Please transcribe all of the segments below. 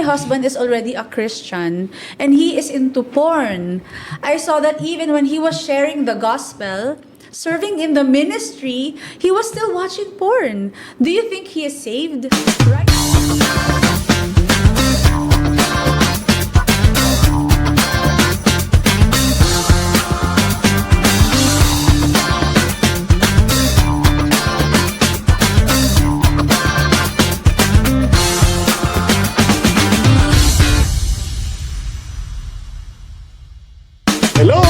husband is already a Christian and he is into porn. I saw that even when he was sharing the gospel, serving in the ministry, he was still watching porn. Do you think he is saved? Right? Hello!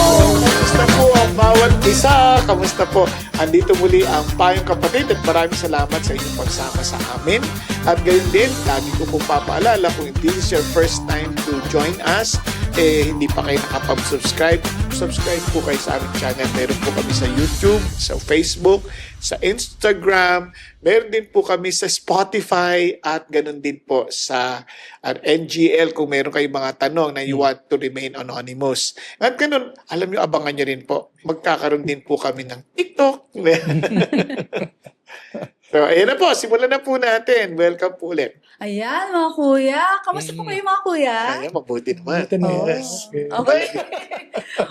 Kamusta po ang bawat isa? Kamusta po? Andito muli ang Payong Kapatid at maraming salamat sa inyong pagsama sa amin. At gayon din, lagi ko pong papaalala kung this is your first time to join us, hindi pa kayo nakapag-subscribe, subscribe po kayo sa aming channel. Meron po kami sa YouTube, sa Facebook, sa Instagram, meron din po kami sa Spotify at ganun din po sa NGL kung meron kayong mga tanong na you want to remain anonymous. At ganun, alam nyo, abangan nyo rin po. Magkakaroon din po kami ng TikTok. So, ayan na po. Simulan na po natin. Welcome po ulit. Ayan, mga kuya. Kamusta po kayo, mga kuya? Ayan, mabuti naman. Yes. Okay.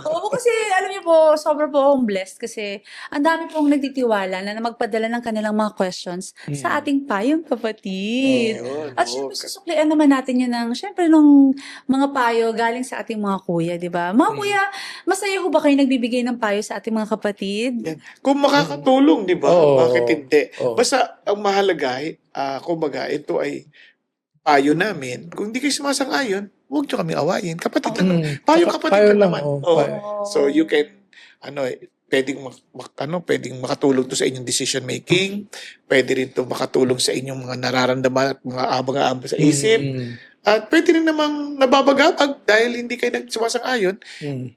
Oo, kasi alam niyo po, sobrang po akong blessed kasi ang dami pong nagtitiwala na magpadala ng kanilang mga questions sa ating Payong Kapatid. Ayun, At oo. syempre, susuklian naman natin yun ng, syempre, nung mga payo galing sa ating mga kuya, di ba? Mga kuya, masaya ho ba kayo nagbibigay ng payo sa ating mga kapatid? Yan. Kung makakatulong, di ba? Oo. Bakit hindi? Oo. Basta, ang mahalaga, kumbaga, ito ay payo namin. Kung hindi kayo sumasang-ayon, huwag nyo kami awayin. Kapatid lang. Payo kapatid Payo lang lang, naman. oo. Oo. Payo. So, you can, pwedeng, pwedeng makatulong to sa inyong decision making. Pwede rin to makatulong sa inyong mga nararamdaman at mga abang-abang sa isip. At pwede rin namang nababagabag dahil hindi kayo nagsumasang-ayon.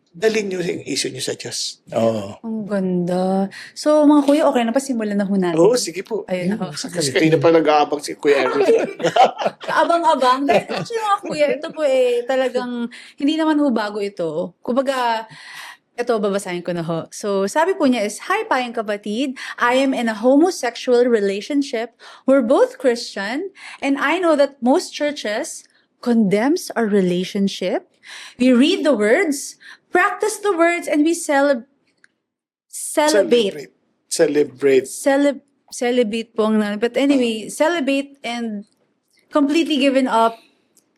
Dalhin nyo yung issue nyo sa Diyos. Oo. Ang ganda. So, mga kuya, okay na pa, simulan na ho natin. Oo, sige po. Ayun ako. Kasi kanina pa nag-aabang si Kuya Erwin. Kaabang-abang. Dahil actually mga kuya, ito po talagang, hindi naman ho bago ito. Kumbaga, ito, babasahin ko na ho. So, sabi po niya is, Hi, Payong Kapatid. I am in a homosexual relationship. We're both Christian. And I know that most churches condemns our relationship. We read the words, practice the words, and we celebrate. Celebrate po ang but anyway, celebrate and completely given up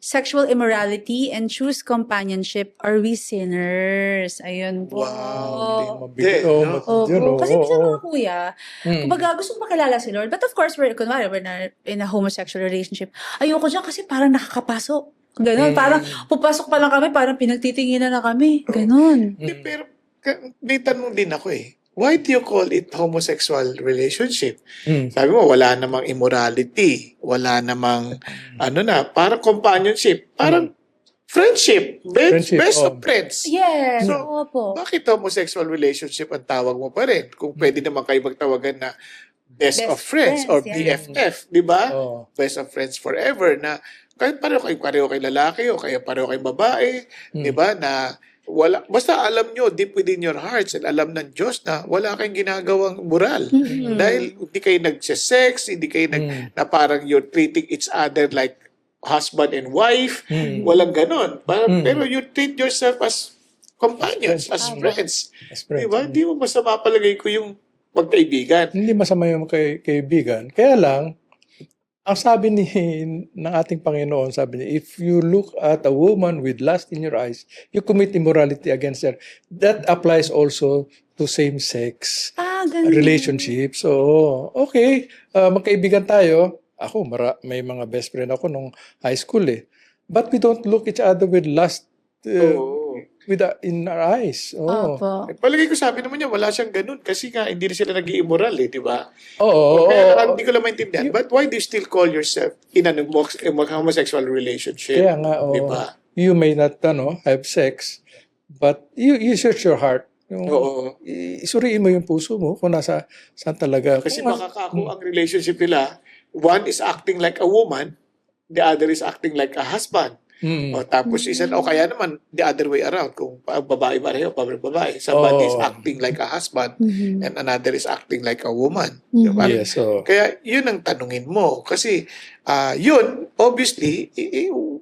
sexual immorality and choose companionship. Are we sinners? Ayun po. Wow, Mabigat. no? Opo. Kasi minsan mga kuya, kumbaga gusto ko makilala si Lord. But of course, we're in a homosexual relationship. Ayoko dyan kasi parang nakakapasok. Ganon. Parang pupasok pa lang kami, parang pinagtitinginan na kami. Ganon. Pero may tanong din ako why do you call it homosexual relationship? Sabi mo, wala namang immorality. Wala namang, parang companionship. Parang friendship. Best of friends. Yes. So, Opo. bakit homosexual relationship ang tawag mo pa rin? Kung pwede naman kayo magtawagan na best of friends or yeah. BFF, di ba? Oo. Best of friends forever na kahit pareho kayo lalaki o kaya pareho kayo babae, di ba? Na wala, basta alam nyo deep within your hearts and alam ng Diyos na wala kayong ginagawang moral. Dahil hindi kayo nagsisex, hindi kayo na parang you're treating each other like husband and wife. Walang ganon. Pero you treat yourself as companions, as friends. Diba? Hindi mo masama palagay ko yung magkaibigan. Hindi masama yung kaibigan. Kaya lang, ang sabi ng ating Panginoon, sabi niya, if you look at a woman with lust in your eyes, you commit immorality against her. That applies also to same-sex Ganun. relationships. So, okay, magkaibigan tayo. Ako, may mga best friend ako nung high school But we don't look each other with lust in our eyes. Opo. Palagay ko sabi naman niya, wala siyang ganun kasi nga hindi na sila nag-i-immoral di ba? Oo. Kaya hindi ko lang maintindihan. But why do you still call yourself in a homosexual relationship? Kaya nga, Di ba? you may not have sex, but you search your heart. Isuriin mo yung puso mo kung saan talaga. Kasi makakako ang relationship nila. One is acting like a woman, the other is acting like a husband. Tapos kaya naman the other way around, kung babae pareho, babae. Somebody is acting like a husband and another is acting like a woman. Diba? Yes, Kaya yun ang tanungin mo. Kasi yun, obviously,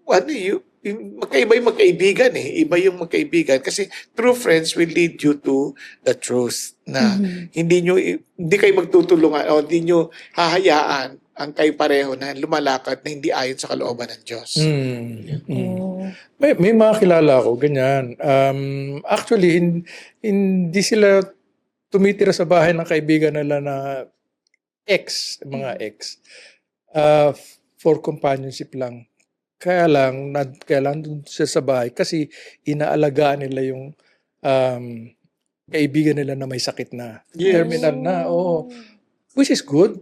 magkaiba yung magkaibigan eh. Iba yung magkaibigan. Kasi true friends will lead you to the truth na hindi kayo magtutulungan o hindi nyo hahayaan ang kayo pareho na lumalakad na hindi ayon sa kalooban ng Diyos. Oh. May mga kilala ko, ganyan. Actually, hindi sila tumitira sa bahay ng kaibigan nila na mga ex, for companionship lang. Kaya lang dun siya sa bahay kasi inaalagaan nila yung kaibigan nila na may sakit na. Yes. Terminal na, oo. Which is good.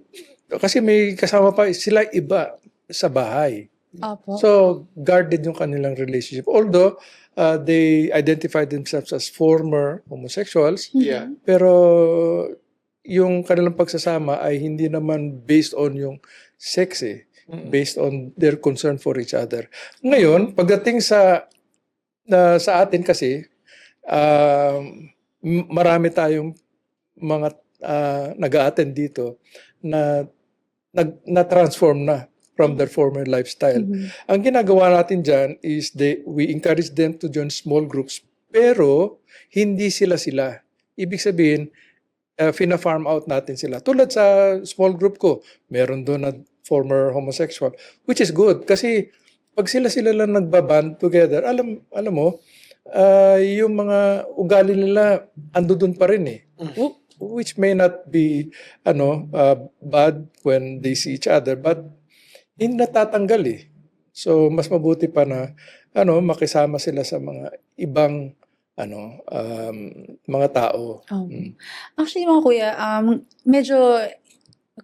Kasi may kasama pa sila iba sa bahay. Opo. So, guarded yung kanilang relationship. Although, they identify themselves as former homosexuals, Yeah. pero yung kanilang pagsasama ay hindi naman based on yung sex eh. Based on their concern for each other. Ngayon, pagdating sa atin kasi, marami tayong mga nag-a-attend dito na transform na from their former lifestyle. Ang ginagawa natin dyan is we encourage them to join small groups, pero hindi sila. Ibig sabihin, fina-farm out natin sila. Tulad sa small group ko, meron doon na former homosexual, which is good kasi pag sila lang nagbaband together, alam mo, yung mga ugali nila ando doon pa rin eh. Which may not be bad when they see each other, but hindi natatanggal eh. So mas mabuti pa na makisama sila sa mga ibang mga tao. Actually, mga kuya, medyo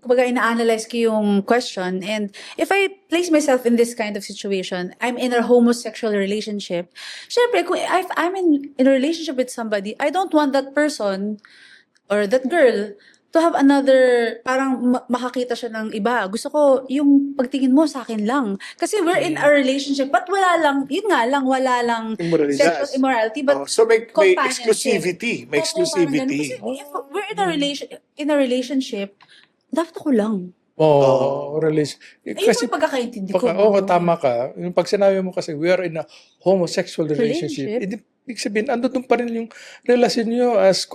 kumbaga ina-analyze ko yung question, and if I place myself in this kind of situation, I'm in a homosexual relationship. Syempre, if I'm in a relationship with somebody, I don't want that person or that girl to have another, parang makakita siya ng iba. Gusto ko yung pagtingin mo sa akin lang. Kasi we're in a relationship, but wala lang sexual immorality, but so may companionship. exclusivity. May Opo, parang ganun. exclusivity. Kasi if we're in a relationship, dapat ako lang. Relation. Kasi pagkakaintindi ko. Tama ka. Yung pag sinabi mo kasi, we are in a homosexual relationship. Ibig sabihin, ando doon pa rin yung relasyon nyo as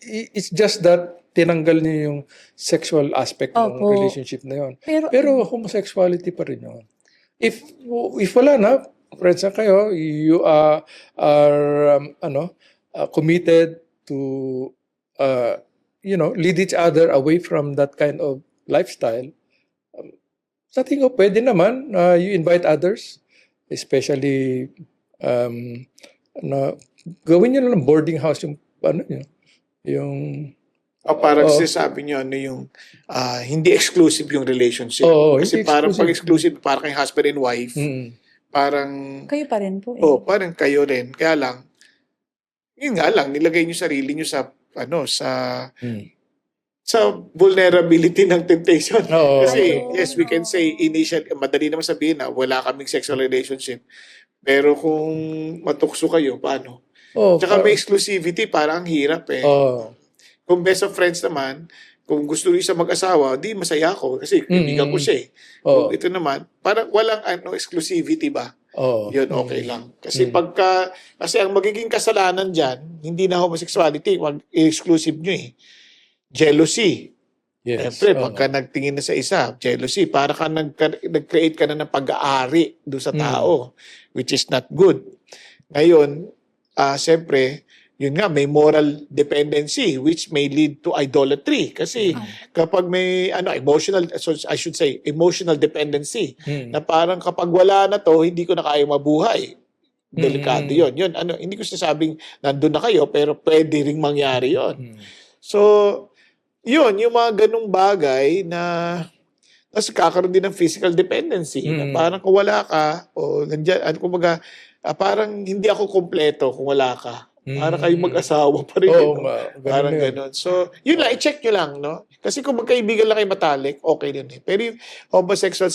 it's just that tinanggal niyo yung sexual aspect ng relationship na yun. Pero homosexuality pa rin yun. If wala na, friends na kayo, you are committed to lead each other away from that kind of lifestyle, sa tingin ko, pwede naman you invite others, especially gawin nyo lang boarding house yung yung parang sinasabi nyo yung hindi exclusive yung relationship. Kasi parang pag exclusive, parang kay husband and wife, parang kayo pa rin po eh. Parang kayo rin. Kaya lang, yun nga lang, nilagay nyo sarili nyo sa vulnerability ng temptation. Kasi, yes, we can say initial, madali naman sabihin na wala kaming sexual relationship. Pero kung matukso kayo, paano? Tsaka may exclusivity, parang hirap eh. Kung best of friends naman, kung gusto rin sa mag-asawa, di masaya ako kasi kaibigan ko siya eh. Kung ito naman, parang walang exclusivity ba? Yun, okay lang. Kasi kasi ang magiging kasalanan dyan, hindi na homosexuality, exclusive nyo eh. Jealousy. Yes. Siyempre, pagka nagtingin na sa isa, jealousy, para ka nag-create ka na ng pag-aari doon sa tao, which is not good. Ngayon, siyempre, yun nga, may moral dependency which may lead to idolatry. Kasi kapag may emotional dependency na parang kapag wala na to, hindi ko na kaya mabuhay. Delikado yun. Yun, hindi ko sinasabing nandun na kayo, pero pwede ring mangyari yun. So, yun, yung mga ganung bagay na tapos kakaroon din ng physical dependency na parang kung wala ka o nandiyan, kumbaga, parang hindi ako kompleto kung wala ka. Para kayo mag-asawa pa rin. Parang ganun. So, yun lang, i-check nyo lang, no? Kasi kung magkaibigan lang kayo matalik, okay din eh. Pero yung homosexual,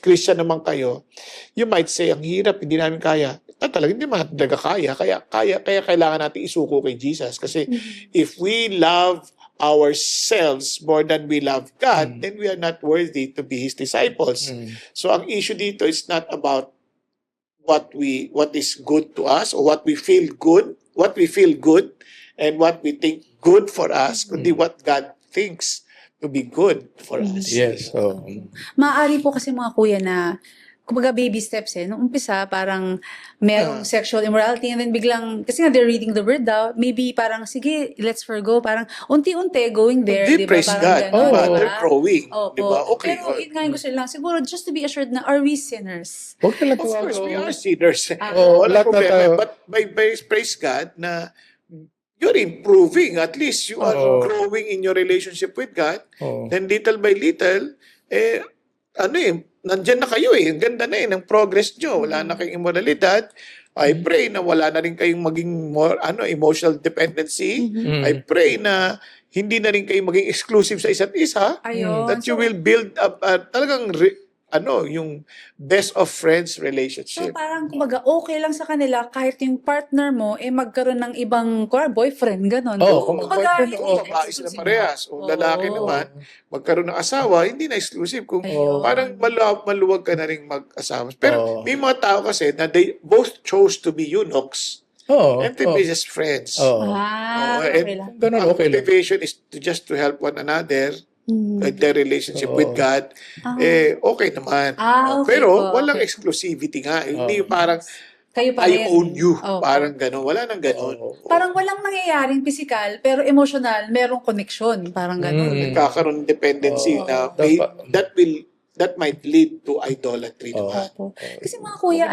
Christian naman kayo, you might say, ang hirap, hindi namin kaya. Talaga, hindi naman talaga kaya. Kaya kailangan natin isuko kay Jesus. Kasi if we love ourselves more than we love God, then we are not worthy to be His disciples. So ang issue dito is not about what is good to us or what we feel good, and what we think good for us, kundi what God thinks to be good for us. Yes. So, Maaari po kasi mga kuya na, kumbaga baby steps Nung umpisa, parang merong sexual immorality and then biglang, kasi nga they're reading the word daw, maybe parang, sige, let's forgo. Parang unti-unti going there, Hindi, di ba? praise Parang God. gano'n, Diba? di ba? They're growing. Opo. Diba? Okay. Pero yun nga yung gusto lang, siguro just to be assured na, are we sinners? huwag na lang Of course, we are tuwago. sinners. Oo, Wala lahat na problema. tayo. But by praise God na you're improving. At least you are Oo. growing in your relationship with God. Oo. Then little by little, nandyan na kayo Ang ganda na ng progress nyo. Wala na kayong immoralidad. I pray na wala na rin kayong maging more, emotional dependency. I pray na hindi na rin kayo maging exclusive sa isa't isa. Ayun. That you So, will build up talagang yung best of friends So relationship. parang kumbaga okay lang sa kanila kahit yung partner mo magkaroon ng ibang boyfriend ganon. Kung Kumbaga, mag-boyfriend, Oo, hindi babae sila exclusive. parehas. O lalaki Oo. naman, magkaroon ng asawa, hindi na exclusive. Kung Ayun. parang maluwag ka na rin mag-asawa. Pero Oo. may mga tao kasi na they both chose to be eunuchs and to be just friends. Oo. Okay lang. Ganun, Ang okay lang. motivation is just to help one another with their relationship Oo. with God. Okay naman. Okay Pero po, walang okay. exclusivity nga. Hindi yung parang Kayo pa I rin. own you. Opo. Parang gano'n. Wala nang gano'n. Oo. Parang walang nangyayaring physical, pero emotional, merong connection. Parang gano'n. Nagkakaroon ng dependency Oo. na that might lead to idolatry Oo. naman. Opo. Kasi mga kuya,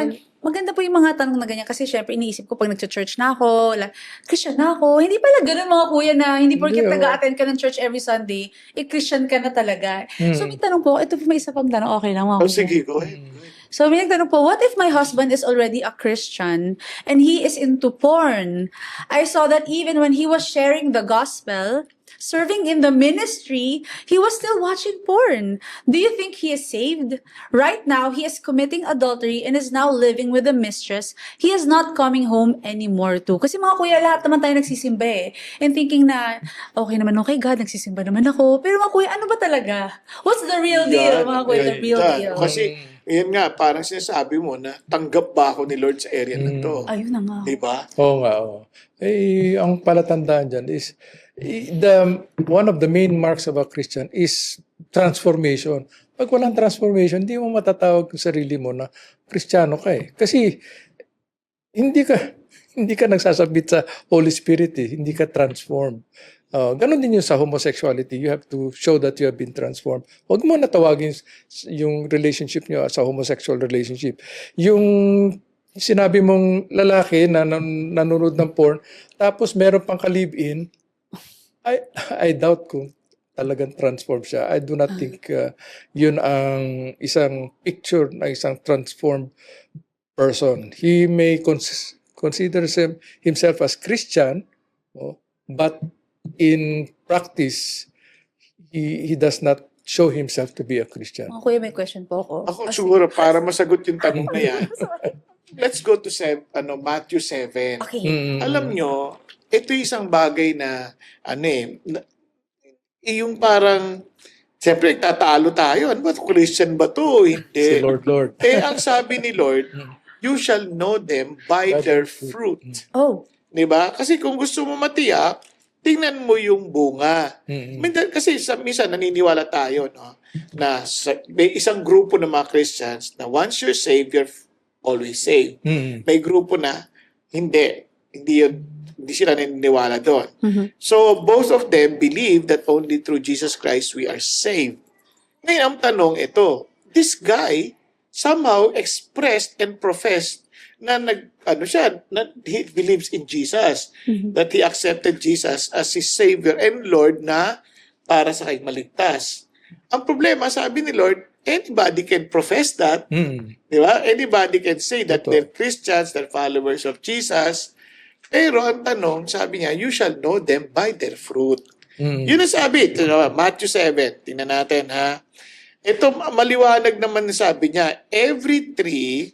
maganda po yung mga tanong na ganyan. Kasi syempre, iniisip ko pag nag-church na ako, Christian na ako. Hindi pala ganun mga kuya na hindi porket Hindi, nag-a-attend ka ng church every Sunday, Christian ka na talaga. So may tanong po, ito po may isa pang tanong, okay lang mga Oh, kuya. sige, go ahead. So may nagtanong po, what if my husband is already a Christian and he is into porn? I saw that even when he was sharing the gospel, serving in the ministry, he was still watching porn. Do you think he is saved? Right now, he is committing adultery and is now living with a mistress he is not coming home anymore to. Kasi mga kuya, lahat naman tayo nagsisimba And thinking na, okay naman, okay God, nagsisimba naman ako. Pero mga kuya, ano ba talaga? What's the real deal, mga kuya? The real Yan. deal. Kasi, yun nga, parang sinasabi mo na tanggap ba ako ni Lord sa area na to? Ayun na nga. Diba? Oo nga, oo. Ang palatandaan dyan is, one of the main marks of a Christian is transformation. Pag walang transformation, hindi mo matatawag yung sarili mo na Kristiyano ka Kasi, hindi ka nagsasabit sa Holy Spirit Hindi ka transformed. Ganon din yung sa homosexuality. You have to show that you have been transformed. Huwag mo natawagin yung relationship nyo as a homosexual relationship. Yung sinabi mong lalaki na nanonood ng porn, tapos meron pang ka-live-in, I doubt kung talagang transform siya. I do not think yun ang isang picture ng isang transformed person. He may consider himself as Christian, but in practice, he does not show himself to be a Christian. Mga kuya, may question po ako. Ako siguro, para masagot yung tanong na yan, let's go to Matthew 7. Okay. Alam nyo, ito yung isang bagay na, yung parang, siyempre, tatalo tayo. Ano ba? Christian ba to? Hindi. Si Lord. Ang sabi ni Lord, you shall know them by their fruit. Oh. Diba? Kasi kung gusto mo matiyak, tingnan mo yung bunga. Kasi minsan naniniwala tayo, no? Na may isang grupo ng mga Christians na once you're saved, you're always saved. May grupo na hindi sila naniniwala doon. So, both of them believe that only through Jesus Christ we are saved. Ngayon, ang tanong ito, this guy somehow expressed and professed na he believes in Jesus, that he accepted Jesus as his Savior and Lord na para sa kanyang maligtas. Ang problema, sabi ni Lord, anybody can profess that. Di ba? Anybody can say that they're Christians, they're followers of Jesus. Pero ang tanong, sabi niya, you shall know them by their fruit. Yun ang sabi. Matthew 7. Tingnan natin, ha? Ito, maliwanag naman sabi niya, every tree,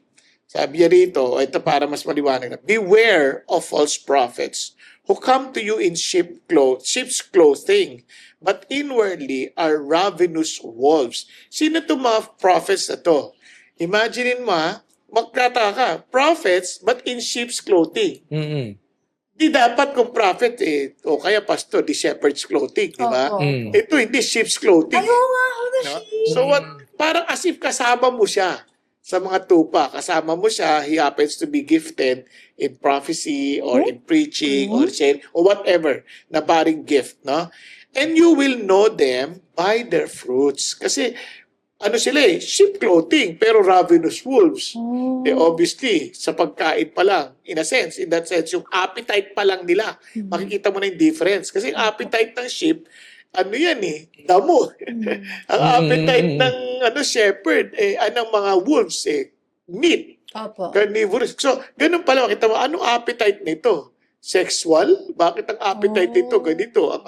sabi niya rito, ito para mas maliwanag na, beware of false prophets who come to you in sheep's clothing, but inwardly are ravenous wolves. Sino itong mga prophets na to? Imaginein mo, magkataka ka, prophets, but in sheep's clothing. Mm-mm. Di dapat kung prophet o kaya pastor, di shepherd's clothing, di ba? Oo. Mm. Ito hindi sheep's clothing. Ayaw nga ako na No? sheep. So what, parang as if kasama mo siya sa mga tupa. Kasama mo siya, he happens to be gifted in prophecy or in preaching or saying or whatever na paring gift, no? And you will know them by their fruits. Kasi ano sila sheep clothing, pero ravenous wolves. Oh. Obviously, sa pagkain pa lang, in that sense, yung appetite pa lang nila, makikita mo na yung difference. Kasi yung appetite ng sheep, ano yan damo. Ang appetite ng shepherd, anong mga wolves, meat, Opo. carnivorous. So, ganun pala, makita mo, anong appetite nito? Sexual? Bakit ang appetite nito ganito? Ang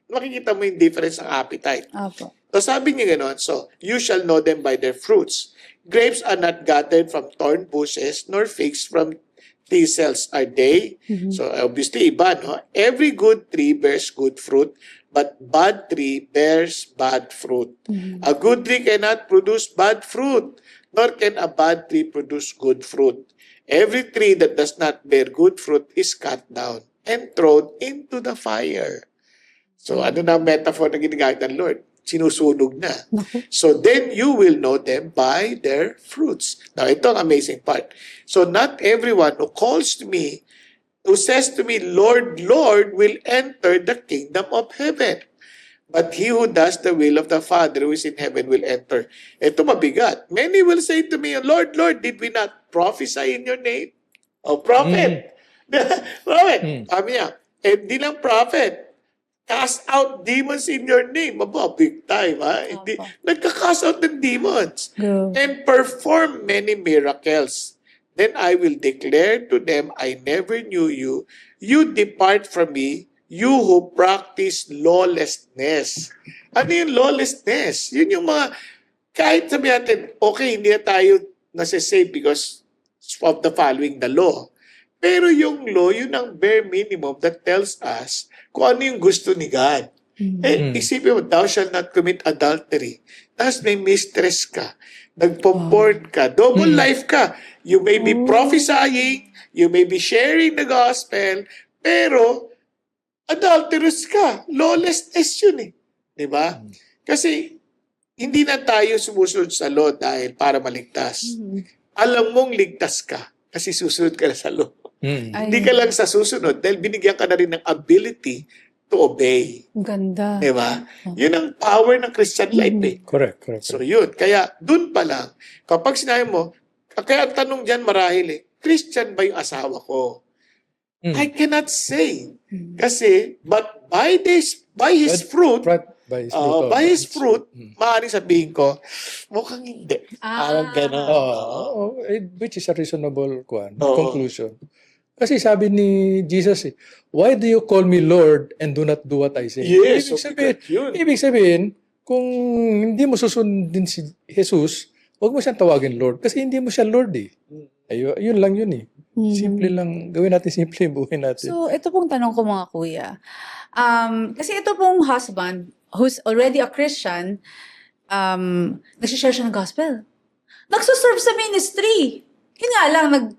makikita mo yung difference ng appetite. Opo. So sabi niya gano'n, so, you shall know them by their fruits. Grapes are not gathered from thorn bushes, nor figs from thistles are they. So obviously, iba, no? Every good tree bears good fruit, but bad tree bears bad fruit. A good tree cannot produce bad fruit, nor can a bad tree produce good fruit. Every tree that does not bear good fruit is cut down and thrown into the fire. So ano na ang metaphor na ginagamit ng Lord? Sinusunog na. So then you will know them by their fruits. Now ito ang amazing part. So not everyone who calls to me, who says to me, Lord, Lord, will enter the kingdom of heaven. But he who does the will of the Father who is in heaven will enter. Ito mabigat. Many will say to me, Lord, Lord, did we not prophesy in your name? O prophet. Prophet. Sabi niya, di lang prophet. Cast out demons in your name. Aba, big time, ha? Hindi, nagka-cast out ng demons. Go. And perform many miracles. Then I will declare to them, I never knew you. You depart from me, you who practice lawlessness. Ano yung lawlessness? Yun yung mga, kahit sabi natin, okay, hindi na tayo nasa-save because of the following the law. Pero yung law, yun ang bare minimum that tells us kung ano yung gusto ni God. Isipin mo, thou shalt not commit adultery. Tapos may mistress ka. Nagpo-porn ka. Double life ka. You may be prophesying, you may be sharing the gospel, pero adulterous ka. Lawlessness yun Diba? Kasi hindi na tayo sumusunod sa law dahil para maligtas. Alam mong ligtas ka kasi susunod ka na sa law. Hindi ka lang sa susunod dahil binigyan ka na rin ng ability to obey. Ganda. Diba? Yun ang power ng Christian life Correct. So yun. Kaya dun pa lang, kapag sinabi mo, kaya ang tanong dyan marahil Christian ba yung asawa ko? I cannot say. Kasi, but by his fruit, by his fruit, maaaring sabihin ko, mukhang hindi. Parang gano'n. Which is a reasonable conclusion. Kasi sabi ni Jesus, why do you call me Lord and do not do what I say? Yes, Ibig sabihin, kung hindi mo susundin si Jesus, huwag mo siyang tawagin Lord kasi hindi mo siya Lord Yun lang yun Simple lang. Gawin natin simple yung buhay natin. So, ito pong tanong ko mga kuya. Kasi ito pong husband, who's already a Christian, nagsishare siya ng gospel. Nagsuserve sa ministry. Yun nga lang,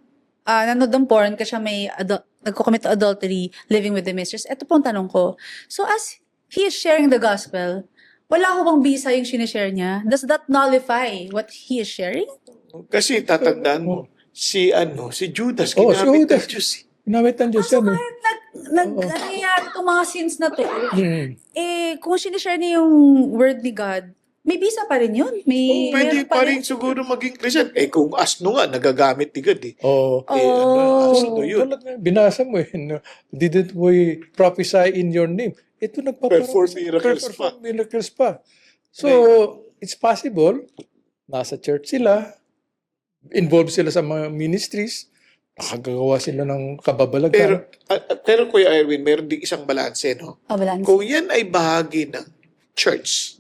nanood ng porn kasi siya may nagko-commit to adultery, living with the mistress. Ito pong tanong ko. So, as he is sharing the gospel, wala ko bang bisa yung sinishare niya? Does that nullify what he is sharing? Kasi tatandaan mo, si Judas, Si ginamit Judas. ng Diyos. Ginamit ng Diyos So, yan kahit nangyayari itong mga sins na to, kung sinishare niya yung word ni God, may bisa pa rin yun. Pwede meron pa rin siguro maging Christian. Kung asno nga, nagagamit ni God Oo. asno yun. Tulad nga, binasa mo no? Didn't we prophesy in your name? Ito Perform miracles pa. So, it's possible, nasa church sila, involved sila sa mga ministries, nakagawa sila ng kababalagan. Pero Kuya Erwin, meron din isang balanse, no? Balance. Kung yan ay bahagi ng church,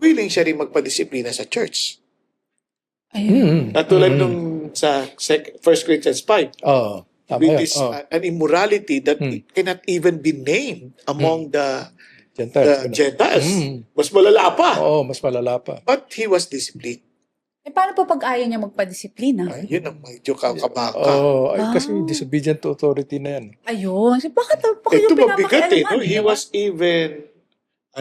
willing siya rin magpadisiplina sa church. Ayun. Katulad nung sa 1 Corinthians 5. Tama with yan. this an immorality that cannot even be named among the Gentiles. Gentiles. Mm. Mas malala pa. Oo, mas malala pa. But he was disciplined. Paano po pag ayaw niya magpadisiplina? Ay, yun ang medyo kabaka. Oo, Ah. kasi disobedient to authority na yan. Ayun. So, bakit kayo Ito mabigat pinapakailaman? He was even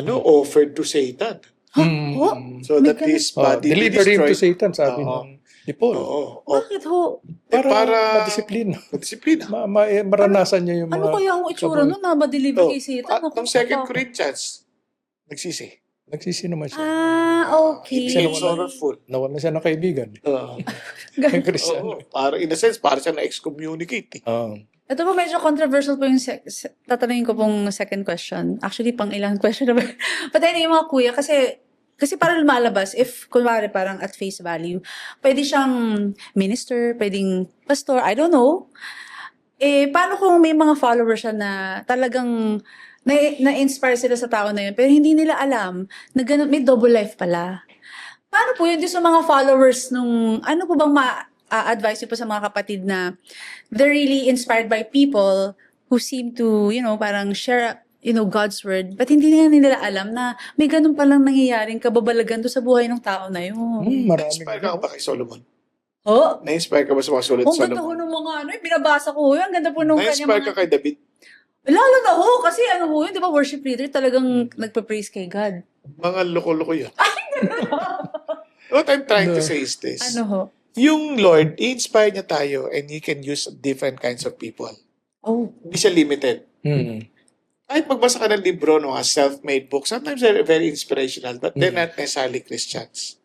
offered to Satan. Oh, So may that ganun. his body be Deliver him to destroyed. Satan, sabi Oo. ni Paul. Oo. Bakit ho? Para madisiplina. Disiplina. Maranasan niya yung mga... Ano kaya ang itsura nun na ba-deliver kay Satan? Ang 2 Corinthians, nagsisi. Nagsisi naman siya. Okay. He became sorrowful. Nawalan siya ng kaibigan. Ng Kristiyan. Para in a sense, para siya na-excommunicate. Ito po medyo controversial po yung tatanungin ko pong second question. Actually, pang ilang question na ba? But anyway, mga kuya, kasi para lumalabas, if kunwari parang at face value, pwede siyang minister, pwedeng pastor, I don't know. Paano kung may mga followers siya na talagang na-inspire sila sa tao na yun, pero hindi nila alam na ganun, may double life pala. Paano po yun sa mga followers nung, ano po bang advice niyo po sa mga kapatid na they're really inspired by people who seem to, parang share, God's word, but hindi nila alam na may ganun palang nangyayaring kababalagan doon sa buhay ng tao na yun. Maraming Na-inspire ka ba kay Solomon? Oh, Na-inspire ka ba sa mga sulat ang sa ganda ko Solomon? ng mga binabasa ko. Ang ganda po nung kanya Na-inspire ka mga... kay David? Lalo na ho, kasi yun, di ba, worship leader, talagang nagpa-praise kay God. Mga loko-loko yun. What I'm trying to say is this. Ano ho? Yung Lord, i-inspire niya tayo and He can use different kinds of people. Oh, Hindi siya limited. Kahit magbasa ka ng libro, no, mga self-made books, sometimes they're very inspirational, but they're not necessarily Christians.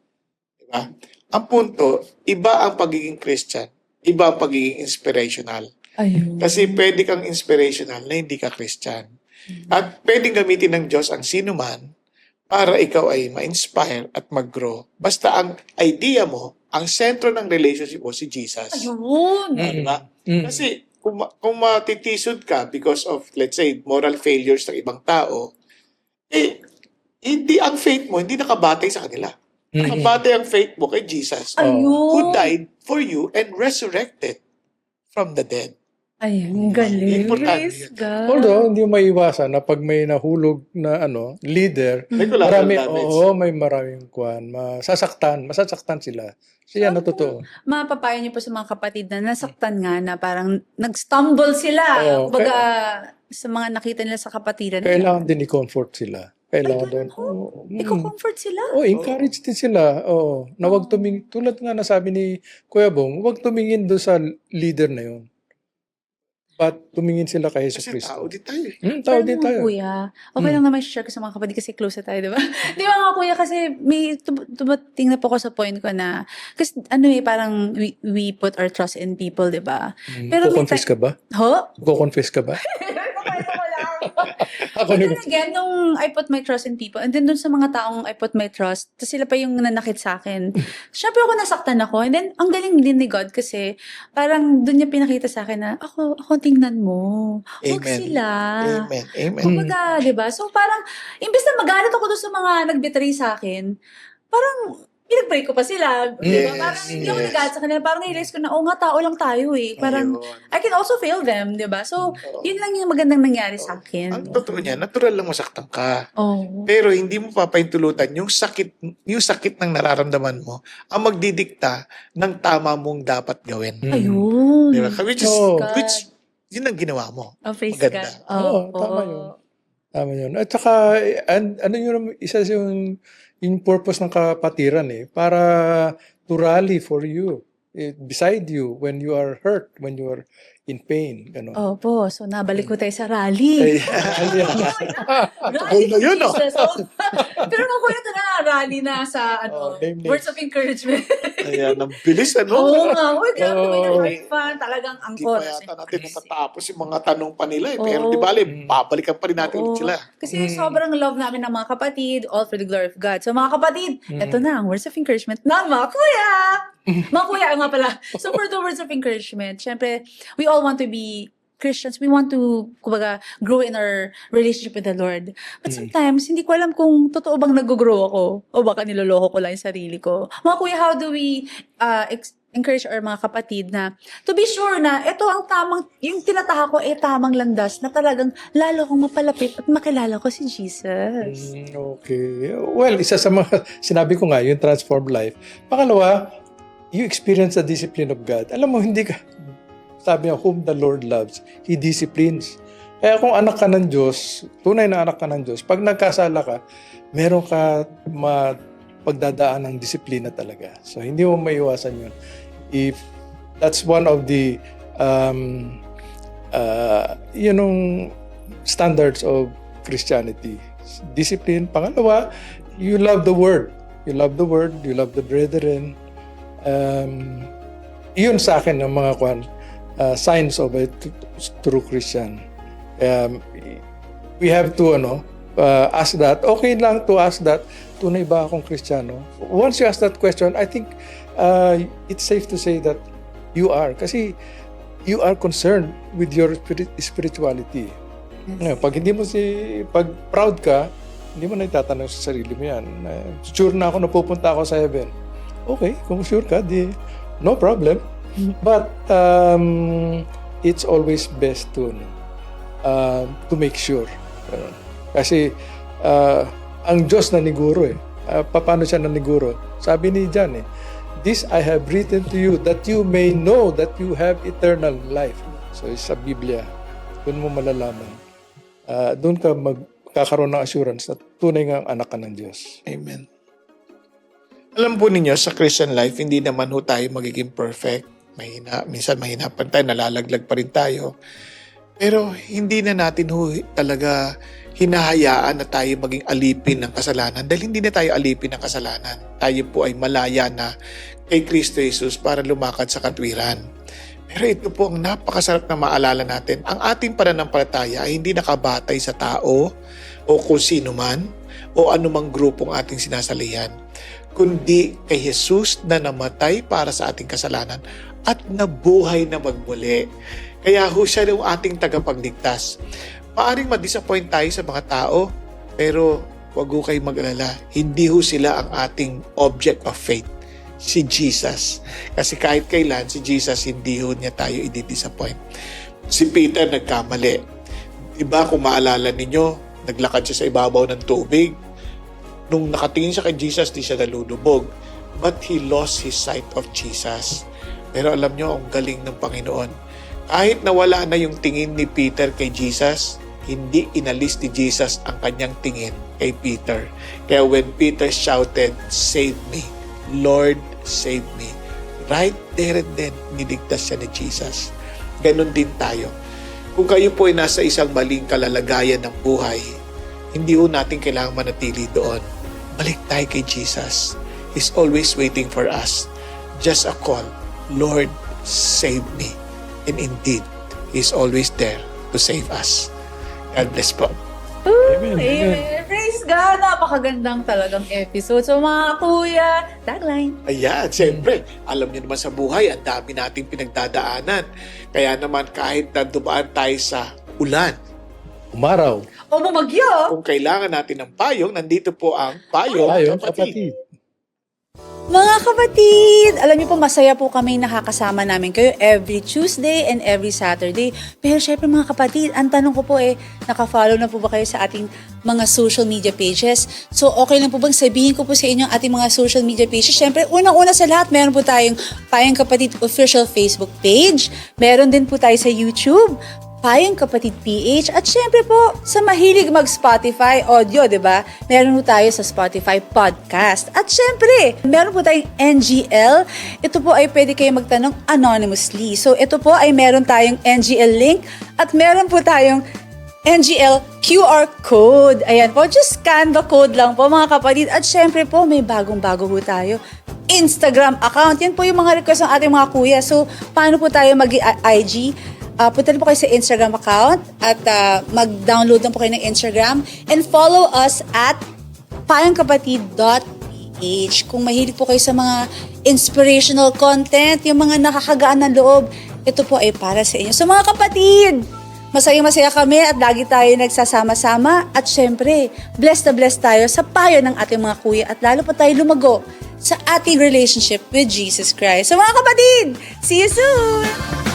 Diba? Ang punto, iba ang pagiging Christian, iba ang pagiging inspirational. ayun. Kasi pwede kang inspirational na hindi ka Christian. At pwedeng gamitin ng Diyos ang sino man para ikaw ay ma-inspire at mag-grow. Basta ang idea mo, ang sentro ng relationship mo si Jesus. Ayun. Diba? Kasi kung matitisod ka because of, let's say, moral failures ng ibang tao, hindi ang faith mo, hindi nakabatay sa kanila. Nakabatay ang faith mo kay Jesus, Ayun. who died for you and resurrected from the dead. Ayun, galing. Importante Praise yun. God. Although, hindi mo maiwasan na pag may nahulog na leader, May collateral damage. may maraming masasaktan sila. So yan, totoo. Mapapayo niyo po sa mga kapatid na nasaktan nga na parang nag-stumble sila. Oo, Kumbaga, sa mga nakita nila sa kapatiran. Kailangan din i-comfort sila. Kailangan din. Iko-comfort sila. Encourage din sila. Na wag tumingin, tulad nga nasabi ni Kuya Bong, wag tumingin doon sa leader na yun. But tumingin sila kay Jesus Kasi Cristo. tao din tayo. Tao Pero din mga tayo. kuya, okay lang naman share ko sa mga kapatid kasi close na tayo, di ba? Di ba mga kuya, kasi may tumating na po ako sa point ko na, kasi parang we put our trust in people, di ba? Pero may Confess ka ba? Ho? Confess ka ba? Pakita ko lang. Ako But na. then again, nung I put my trust in people, and then dun sa mga taong I put my trust, tapos sila pa yung nanakit sa akin. Syempre ako nasaktan ako. And then, ang galing din ni God kasi parang dun niya pinakita sa akin na, ako tingnan mo. Huwag Amen. sila. Amen. Amen. Kumbaga, di ba? So parang, imbes na magalit ako dun sa mga nagbetray sa akin, parang, pinag-pray ko pa sila. Di ba? Yes, Parang hindi ako yes. nagalit sa kanila. Parang na-realize ko na, nga, tao lang tayo eh. Parang, Ayun. I can also fail them, di ba? So, yun lang yung magandang nangyari sa akin. Ang totoo niya, natural lang masaktan ka. Oh. Pero hindi mo papaintulutan yung sakit ng nararamdaman mo ang magdidikta ng tama mong dapat gawin. Ayun. Di ba? Which, Oh. yun ang ginawa mo. Oh, praise Maganda. God. Tama yun. Tama yun. At saka, ano yun, isa yung purpose ng kapatiran para to rally for you, beside you when you are hurt, when you are in pain. Gano'n. Opo, so nabalik ko tayo sa rally. Rally na yun, oh. Jesus. Pero mga kuya, ito na, rally na sa name words of encouragement. Ayan, ang bilis, ano? Oo nga, uy, grabe Oo. may heart fan. Talagang Hindi pa angkor. yata natin matatapos yung mga tanong pa nila. Pero Oo. di bale, babalikan pa rin natin ulit Oo. sila. Kasi sobrang love namin ng mga kapatid, all for the glory of God. So mga kapatid, ito na ang words of encouragement ng mga kuya. Mga kuya nga pala. So for the words of encouragement, syempre, we all want to be Christians, we want to, kumbaga, grow in our relationship with the Lord. But sometimes, hindi ko alam kung totoo bang nag-grow ako o baka niloloko ko lang yung sarili ko. Mga kuya, how do we encourage our mga kapatid na to be sure na ito ang tamang, yung tinataha ko tamang landas na talagang lalo akong mapalapit at makilala ko si Jesus. Okay. Well, isa sa mga sinabi ko nga, yung transformed life. Pangalawa, you experience the discipline of God. Alam mo, hindi ka, sabi niya, whom the Lord loves, He disciplines. Kaya kung anak ka ng Diyos, tunay na anak ka ng Diyos, pag nagkasala ka, meron ka pagdadaan ng disiplina talaga. So, hindi mo maiwasan yun. If that's one of the standards of Christianity. Discipline. Pangalawa, you love the Word. You love the Word, you love the brethren. Yun sa akin ang mga signs of a true Christian. We have to ask that. Okay lang to ask that. Tunay ba akong Kristiyano? Once you ask that question, I think it's safe to say that you are. Kasi you are concerned with your spirituality. Yes. Pag proud ka, hindi mo na itatanong sa sarili mo yan. Sure na ako na pupunta ako sa heaven. Okay, kung sure ka, no problem. But it's always best to make sure. Kasi ang Diyos naniguro paano siya naniguro? Sabi ni John this I have written to you that you may know that you have eternal life. So sa Biblia, doon mo malalaman. Doon ka magkakaroon ng assurance na tunay nga ang anak ka ng Diyos. Amen. Alam po ninyo, sa Christian life, hindi naman ho tayo magiging perfect. Minsan mahinapan tayo, nalalaglag pa rin tayo. Pero hindi na natin ho talaga hinahayaan na tayo maging alipin ng kasalanan dahil hindi na tayo alipin ng kasalanan. Tayo po ay malaya na kay Kristo Jesus para lumakad sa katwiran. Pero ito po ang napakasarap na maalala natin. Ang ating pananampalataya ay hindi nakabatay sa tao o kung sino man o anumang grupong ating sinasalihan, kundi kay Jesus na namatay para sa ating kasalanan at nabuhay na magmuli. Kaya ho siya yung ating tagapagligtas. Maaring ma-disappoint tayo sa mga tao, pero wag ho kayo mag-alala. Hindi ho sila ang ating object of faith, si Jesus. Kasi kahit kailan, si Jesus, hindi ho niya tayo i-disappoint. Si Peter nagkamali. Diba kung maalala ninyo, naglakad siya sa ibabaw ng tubig. Nung nakatingin siya kay Jesus, di siya nalulubog. But he lost his sight of Jesus. Pero alam nyo, ang galing ng Panginoon. Kahit nawala na yung tingin ni Peter kay Jesus, hindi inalis ni Jesus ang kanyang tingin kay Peter. Kaya when Peter shouted, "Save me, Lord, save me," right there and then, niligtas siya ni Jesus. Ganon din tayo. Kung kayo po ay nasa isang maling kalalagayan ng buhay, hindi ho natin kailangang manatili doon. Balik tayo kay Jesus. He's always waiting for us. Just a call, "Lord, save me." And indeed, He's always there to save us. God bless po. Amen. Amen. Praise God! Napakagandang talagang episode. So mga kuya, tagline. Ayan, siyempre, alam niyo naman sa buhay, ang dami nating pinagdadaanan. Kaya naman kahit na dumaan tayo sa ulan, Umaraw. O bumagyo! kung kailangan natin ng payong, nandito po ang payong Ayun, kapatid. kapatid. Mga kapatid, alam niyo po masaya po kami nakakasama namin kayo every Tuesday and every Saturday. Pero syempre mga kapatid, ang tanong ko po naka-follow na po ba kayo sa ating mga social media pages? So okay lang po bang sabihin ko po sa inyo ang ating mga social media pages? Syempre, unang-una sa lahat, meron po tayong Payong Kapatid official Facebook page. Meron din po tayo sa YouTube, Payong Kapatid PH, at syempre po, sa mahilig mag-Spotify audio, di ba? Meron po tayo sa Spotify podcast. At syempre, meron po tayong NGL. Ito po ay pwede kayo magtanong anonymously. So, ito po ay meron tayong NGL link at meron po tayong NGL QR code. Ayan po, just scan the code lang po mga kapatid. At syempre po, may bagong-bago po tayo Instagram account. Yan po yung mga request ng ating mga kuya. So, paano po tayo mag-IG? Punta rin po kayo sa Instagram account at mag-download lang po kayo ng Instagram and follow us at payongkapatid.ph. Kung mahilig po kayo sa mga inspirational content, yung mga nakakagaan ng loob, ito po ay para sa inyo. So mga kapatid, masaya-masaya kami at lagi tayo nagsasama-sama at syempre, blessed na blessed tayo sa payo ng ating mga kuya at lalo pa tayo lumago sa ating relationship with Jesus Christ. So mga kapatid, see you soon!